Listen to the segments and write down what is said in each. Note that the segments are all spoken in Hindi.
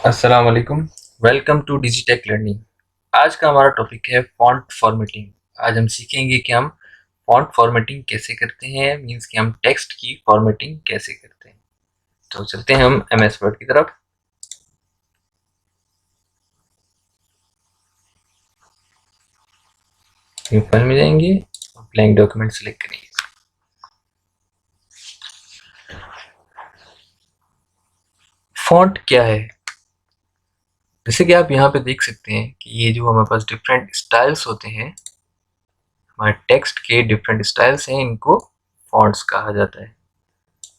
अस्सलाम वालेकुम। Welcome to Digitech Learning. आज का हमारा टॉपिक है फॉन्ट फॉर्मेटिंग। आज हम सीखेंगे कि हम फॉन्ट फॉर्मेटिंग कैसे करते हैं, मींस कि हम टेक्स्ट की फॉर्मेटिंग कैसे करते हैं। तो चलते हैं हम एमएस वर्ड की तरफ। न्यू फाइल में जाएंगे, ब्लैंक डॉक्यूमेंट सेलेक्ट करेंगे। फॉन्ट क्या है? जैसे कि आप यहाँ पे देख सकते हैं कि ये जो हमारे पास डिफरेंट स्टाइल्स होते हैं, हमारे टेक्स्ट के डिफरेंट स्टाइल्स हैं, इनको फॉन्ट्स कहा जाता है।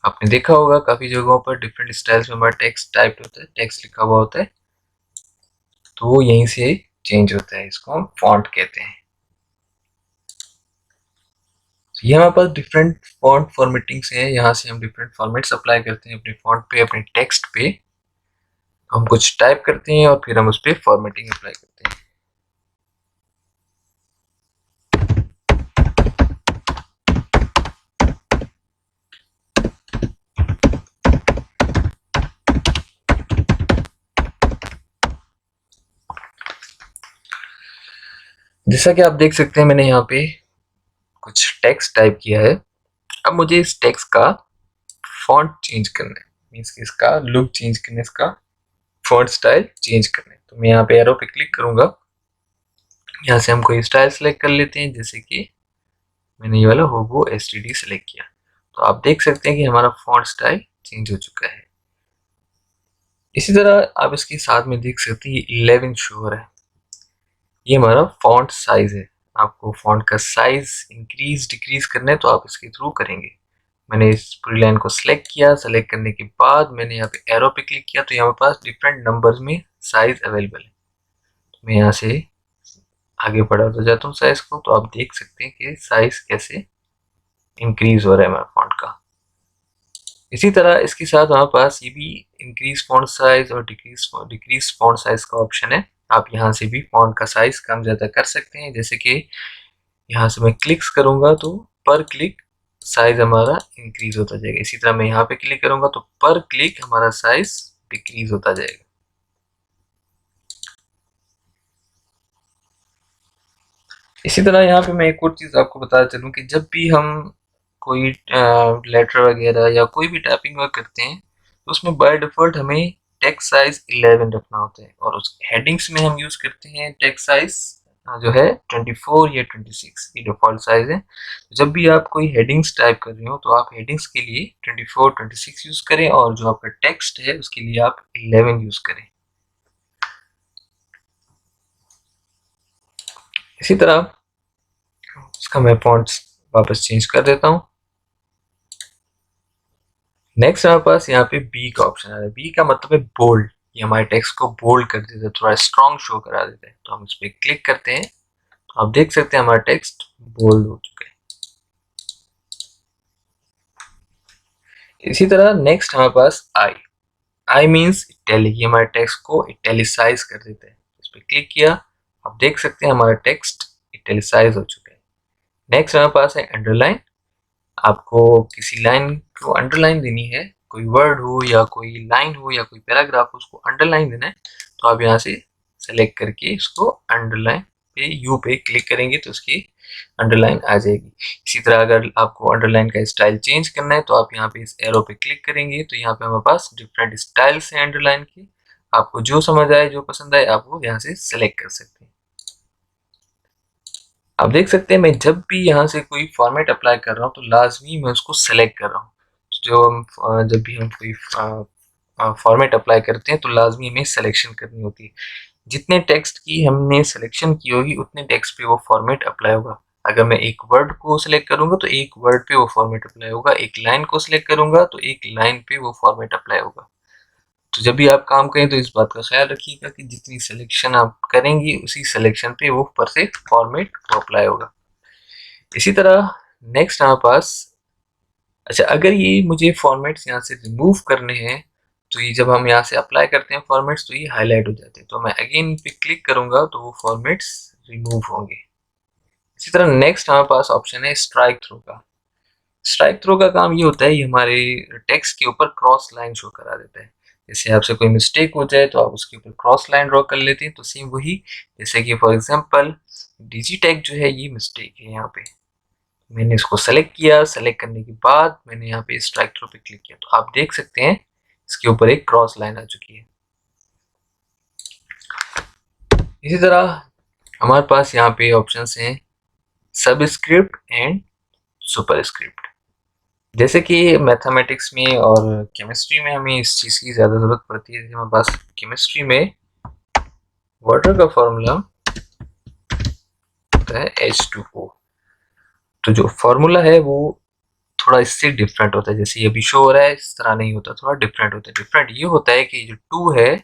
आपने देखा होगा काफी जगहों पर डिफरेंट स्टाइल्स में हमारा टेक्स्ट टाइप होता है, टेक्स्ट लिखा हुआ होता है, तो वो यहीं से चेंज होता है। इसको हम फॉन्ट कहते हैं। तो ये हमारे पास डिफरेंट फॉन्ट फॉर्मेटिंग्स हैं। यहाँ से हम डिफरेंट फॉर्मेट्स अप्लाई करते हैं अपने फॉन्ट पे, अपने टेक्स्ट पे। हम कुछ टाइप करते हैं और फिर हम उस पर फॉर्मेटिंग अप्लाई करते हैं। जैसा कि आप देख सकते हैं, मैंने यहाँ पे कुछ टेक्स्ट टाइप किया है। अब मुझे इस टेक्स्ट का फॉन्ट चेंज करना है, मीन्स कि इसका लुक चेंज करना है, इसका फॉन्ट स्टाइल चेंज करना है। तो मैं यहाँ पे एरो पे क्लिक करूंगा। यहाँ से हम कोई स्टाइल सेलेक्ट कर लेते हैं, जैसे कि मैंने ये वाला होगो एसटीडी सेलेक्ट किया। तो आप देख सकते हैं कि हमारा फॉन्ट स्टाइल चेंज हो चुका है। इसी तरह आप इसके साथ में देख सकते हैं 11 शो हो रहा है। ये हमारा फॉन्ट साइज है। आपको फॉन्ट का साइज इंक्रीज डिक्रीज करना है तो आप इसके थ्रू करेंगे। मैंने इस पूरी लाइन को सिलेक्ट किया। सेलेक्ट करने के बाद मैंने यहाँ पे एरो पे क्लिक किया, तो यहाँ पास डिफरेंट नंबर्स में साइज अवेलेबल है। तो मैं यहाँ से आगे बढ़ाता जाता हूँ साइज को, तो आप देख सकते हैं कि साइज कैसे इंक्रीज हो रहा है हमारा फॉन्ट का। इसी तरह इसके साथ हमारे पास ये भी इंक्रीज फॉन्ट साइज और डिक्रीज फॉन्ट साइज का ऑप्शन है। आप यहाँ से भी फॉन्ट का साइज कम ज़्यादा कर सकते हैं। जैसे कि यहाँ से मैं क्लिक्स करूँगा तो पर क्लिक साइज हमारा इंक्रीज होता जाएगा। इसी तरह मैं यहाँ पे क्लिक करूँगा तो पर क्लिक हमारा साइज डिक्रीज होता जाएगा। इसी तरह यहाँ पे मैं एक और चीज़ आपको बताना चलूँ कि जब भी हम कोई लेटर वगैरह या कोई भी टाइपिंग वर्क करते हैं, तो उसमें बाय डिफ़ॉल्ट हमें टेक्स्ट साइज 11 रखना होता है, और उस हेडिंग्स में हम यूज़ करते हैं टेक्स्ट साइज जो है 24 या 26, ये डिफ़ॉल्ट साइज है। तो जब भी आप कोई हेडिंग्स टाइप कर रहे हो तो आप हेडिंग्स के लिए 24, 26 यूज़ करें, और जो आपका टेक्स्ट है उसके लिए आप 11 यूज़ करें। इसी तरह इसका मैं फॉन्ट्स वापस चेंज कर देता हूँ। नेक्स्ट हमारे पास यहाँ पे बी का ऑप्शन आ रहा है। बी का मतलब है बोल्ड। ये हमारे टेक्स्ट को बोल्ड कर देता है, थोड़ा स्ट्रॉन्ग शो करा देता है। तो हम इस पर क्लिक करते हैं तो आप देख सकते हैं हमारा टेक्स्ट बोल्ड हो चुका है। इसी तरह नेक्स्ट हमारे पास आई। I means italic. ये हमारे टेक्स्ट को इटैलिसाइज कर देता है। इस पर क्लिक किया, आप देख सकते हैं हमारा टेक्स्ट इटैलिसाइज हो चुका है। नेक्स्ट हमारे पास है अंडरलाइन। आपको किसी लाइन को अंडरलाइन देनी है, कोई वर्ड हो या कोई लाइन हो या कोई पैराग्राफ हो, उसको अंडरलाइन देना है, तो आप यहाँ से सेलेक्ट करके इसको अंडरलाइन पे यू पे क्लिक करेंगे तो उसकी अंडरलाइन आ जाएगी। इसी तरह अगर आपको अंडरलाइन का स्टाइल चेंज करना है तो आप यहाँ पे इस एरो पे क्लिक करेंगे, तो यहाँ पे हमारे पास डिफरेंट स्टाइल्स हैं अंडरलाइन के। आपको जो समझ आए, जो पसंद आए, आप वो यहाँ से सेलेक्ट कर सकते हैं। आप देख सकते हैं मैं जब भी यहाँ से कोई फॉर्मेट अप्लाई कर रहा हूँ तो लाजमी मैं उसको सेलेक्ट कर रहा हूँ। तो जो हम जब भी हम कोई फॉर्मेट अप्लाई करते हैं तो लाजमी हमें सिलेक्शन करनी होती है। जितने टेक्स्ट की हमने सिलेक्शन की होगी उतने टेक्स्ट पे वो फॉर्मेट अप्लाई होगा। अगर मैं एक वर्ड को सिलेक्ट करूंगा तो एक वर्ड पे वो फॉर्मेट अप्लाई होगा, एक लाइन को सिलेक्ट करूंगा तो एक लाइन पे वो फॉर्मेट अप्लाई होगा। तो जब भी आप काम करें तो इस बात का ख्याल रखिएगा कि जितनी सिलेक्शन आप करेंगी उसी सिलेक्शन पे वो परफेक्ट फॉर्मेट अप्लाई होगा। इसी तरह नेक्स्ट हमारे पास, अच्छा अगर ये मुझे फॉर्मेट्स यहाँ से रिमूव करने हैं तो ये जब हम यहाँ से अप्लाई करते हैं फॉर्मेट्स तो ये हाईलाइट हो जाते हैं। तो मैं अगेन पे क्लिक करूंगा तो वो फॉर्मेट्स रिमूव होंगे। इसी तरह नेक्स्ट हमारे पास ऑप्शन है स्ट्राइक थ्रू का। स्ट्राइक थ्रो का काम ये होता है, ये हमारे टेक्स्ट के ऊपर क्रॉस लाइन शो करा देता है। जैसे आपसे कोई मिस्टेक हो जाए तो आप उसके ऊपर क्रॉस लाइन ड्रॉ कर लेते हैं, तो सेम वही, जैसे कि फॉर एग्जांपल डिजिटेक जो है ये मिस्टेक है यहाँ पे, मैंने इसको सेलेक्ट किया, सेलेक्ट करने के बाद मैंने यहाँ पे स्ट्राइक थ्रो पे क्लिक किया, तो आप देख सकते हैं इसके ऊपर एक क्रॉस लाइन आ चुकी है। इसी तरह हमारे पास यहाँ पे ऑप्शंस हैं सबस्क्रिप्ट एंड सुपरस्क्रिप्ट। जैसे कि मैथमेटिक्स में और केमिस्ट्री में हमें इस चीज़ की ज़्यादा ज़रूरत पड़ती है। हमारे पास केमिस्ट्री में वाटर का फॉर्मूला होता है H2O, तो जो फॉर्मूला है वो थोड़ा इससे डिफरेंट होता है। जैसे ये अभी शो हो रहा है इस तरह नहीं होता, थोड़ा डिफरेंट होता है। डिफरेंट ये होता है कि जो 2 है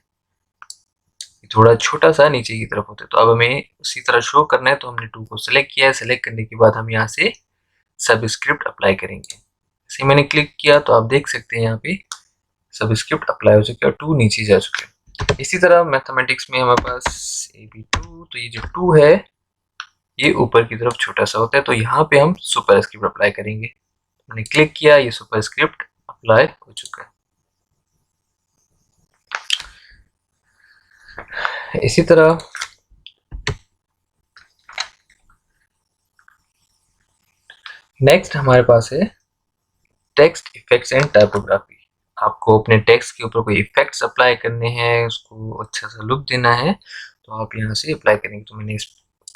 थोड़ा छोटा सा नीचे की तरफ होता है। तो अब हमें उसी तरह शो करना है, तो हमने 2 को सिलेक्ट किया है। सिलेक्ट करने के बाद हम यहाँ से सबस्क्रिप्ट अप्लाई करेंगे। जैसे मैंने क्लिक किया तो आप देख सकते हैं यहाँ पे सबस्क्रिप्ट अप्लाई हो चुके और 2 नीचे जा चुके हैं। इसी तरह मैथमेटिक्स में हमारे पास AB2, तो ये जो 2 है ये ऊपर की तरफ छोटा सा होता है, तो यहाँ पे हम सुपरस्क्रिप्ट अप्लाई करेंगे। मैंने क्लिक किया, ये सुपरस्क्रिप्ट अप्लाई हो चुका है। इसी तरह नेक्स्ट हमारे पास है टेक्स्ट इफेक्ट्स एंड टाइपोग्राफी। आपको अपने टेक्स्ट के ऊपर कोई इफेक्ट्स अप्लाई करने हैं, उसको अच्छा सा लुक देना है, तो आप यहाँ से अप्लाई करेंगे। तो मैंने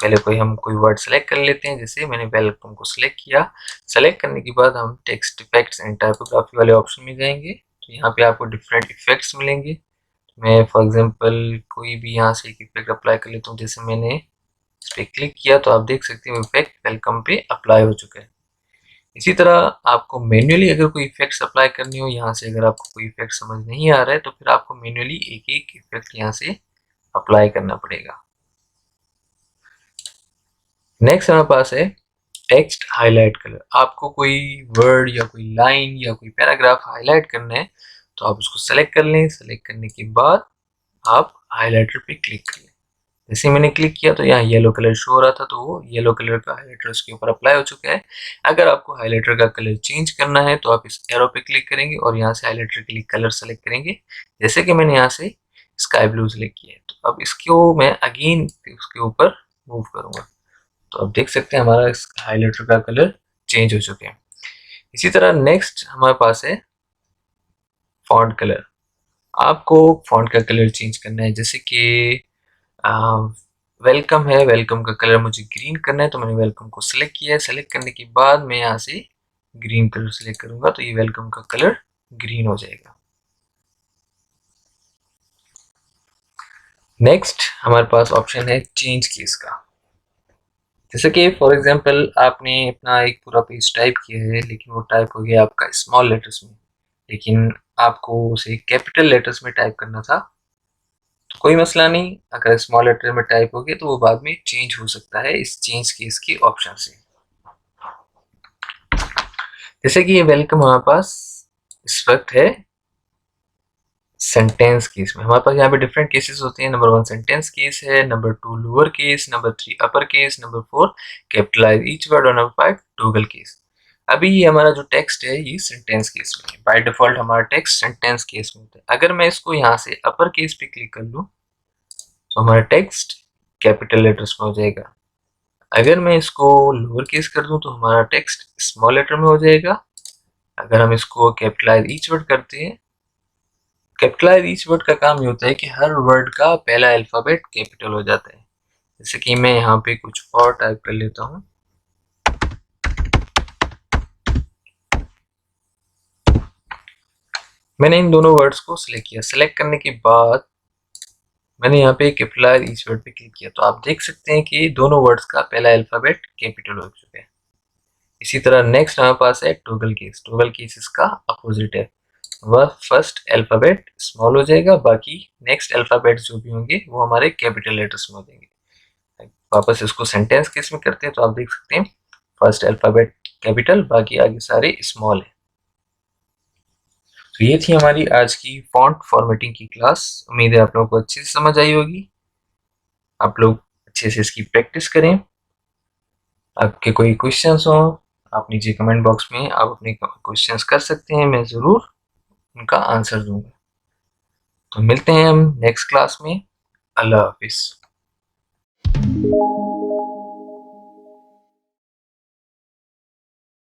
पहले हम कोई वर्ड सेलेक्ट कर लेते हैं। जैसे मैंने वेलकम को सिलेक्ट किया, सेलेक्ट करने के बाद हम टेक्स्ट इफेक्ट्स एंड टाइपोग्राफी वाले ऑप्शन में जाएंगे, तो यहाँ पे आपको डिफरेंट इफेक्ट्स मिलेंगे। मैं फॉर एग्जांपल कोई भी यहाँ से एक इफेक्ट अप्लाई कर लेता हूँ। जैसे मैंने इस पर क्लिक किया तो आप देख सकते हैं इफेक्ट वेलकम पे अप्लाई हो चुका है। इसी तरह आपको मैन्युअली अगर कोई इफेक्ट्स अप्लाई करनी हो, यहाँ से अगर आपको कोई इफेक्ट समझ नहीं आ रहा है तो फिर आपको मैन्युअली एक एक इफेक्ट यहाँ से अप्लाई करना पड़ेगा। नेक्स्ट हमारे पास है टेक्स्ट हाईलाइट कलर। आपको कोई वर्ड या कोई लाइन या कोई पैराग्राफ हाईलाइट करना है, तो आप उसको सेलेक्ट कर लें। सेलेक्ट करने के बाद आप हाईलाइटर पे क्लिक कर लें। जैसे मैंने क्लिक किया तो यहाँ येलो कलर शो हो रहा था, तो वो येलो कलर का हाइलाइटर उसके ऊपर अप्लाई हो चुका है। अगर आपको हाइलाइटर का कलर चेंज करना है तो आप इस एरो पे क्लिक करेंगे और यहाँ से हाइलाइटर के लिए कलर सेलेक्ट करेंगे। जैसे कि मैंने यहाँ से स्काई ब्लू सेलेक्ट किया है, तो अब इसको मैं अगेन उसके ऊपर मूव करूंगा, तो आप देख सकते हैं हमारा इस हाइलाइटर का कलर चेंज हो चुके हैं। इसी तरह नेक्स्ट हमारे पास है फॉन्ट कलर। आपको फॉन्ट का कलर चेंज करना है। जैसे कि वेलकम है, वेलकम का कलर मुझे ग्रीन करना है, तो मैंने वेलकम को सिलेक्ट किया है। सेलेक्ट करने के बाद मैं यहाँ से ग्रीन कलर सिलेक्ट करूंगा, तो ये वेलकम का कलर ग्रीन हो जाएगा। नेक्स्ट हमारे पास ऑप्शन है चेंज कीज का। जैसे कि फॉर एग्जांपल आपने अपना एक पूरा पेज टाइप किया है, लेकिन वो टाइप हो गया आपका स्मॉल लेटर्स में, लेकिन आपको उसे कैपिटल लेटर्स में टाइप करना था। तो कोई मसला नहीं, अगर स्मॉल लेटर में टाइप हो गया तो वो बाद में चेंज हो सकता है इस चेंज केस के ऑप्शन से। जैसे कि ये वेलकम हमारे पास इस वक्त है सेंटेंस केस में। हमारे पास यहाँ पे डिफरेंट केसेस होते हैं। नंबर 1 सेंटेंस केस है, number 2 lower case, number 3 upper case, number 4 capitalize each word और नंबर 5 टॉगल केस। अभी ये हमारा जो टेक्स्ट है ये सेंटेंस केस में है। बाय डिफॉल्ट हमारा टेक्स्ट सेंटेंस केस में होता है। अगर मैं इसको यहाँ से अपर केस पे क्लिक कर लूँ तो हमारा टेक्स्ट कैपिटल लेटर्स में हो जाएगा। अगर मैं इसको लोअर केस कर दूं तो हमारा टेक्स्ट स्मॉल लेटर में हो जाएगा। अगर हम इसको कैपिटलाइज ईच वर्ड करते हैं, कैपिटलाइज ईच वर्ड का काम ये होता है कि हर वर्ड का पहला अल्फाबेट कैपिटल हो जाता है। जैसे कि मैं यहाँ पे कुछ और टाइप कर लेता हूँ। मैंने इन दोनों वर्ड्स को सिलेक्ट किया। सिलेक्ट करने के बाद मैंने यहाँ पे कैपिटलाइज ईच वर्ड पे क्लिक किया, तो आप देख सकते हैं कि दोनों वर्ड्स का पहला अल्फाबेट कैपिटल हो चुका है। इसी तरह नेक्स्ट हमारे पास है टॉगल केस। टॉगल केस इसका अपोजिट है, वह फर्स्ट अल्फाबेट स्मॉल हो जाएगा, बाकी नेक्स्ट अल्फाबेट जो भी होंगे वो हमारे कैपिटल लेटर्स में हो जाएंगे। वापस इसको सेंटेंस केस में करते हैं, तो आप देख सकते हैं फर्स्ट अल्फाबेट कैपिटल, बाकी आगे सारे स्मॉल है। तो ये थी हमारी आज की फॉन्ट फॉर्मेटिंग की क्लास। उम्मीद है आप लोगों को अच्छे से समझ आई होगी। आप लोग अच्छे से इसकी प्रैक्टिस करें। आपके कोई क्वेश्चंस हो आप नीचे कमेंट बॉक्स में आप अपने क्वेश्चंस कर सकते हैं, मैं ज़रूर उनका आंसर दूंगा। तो मिलते हैं हम नेक्स्ट क्लास में। अल्लाह हाफिज़।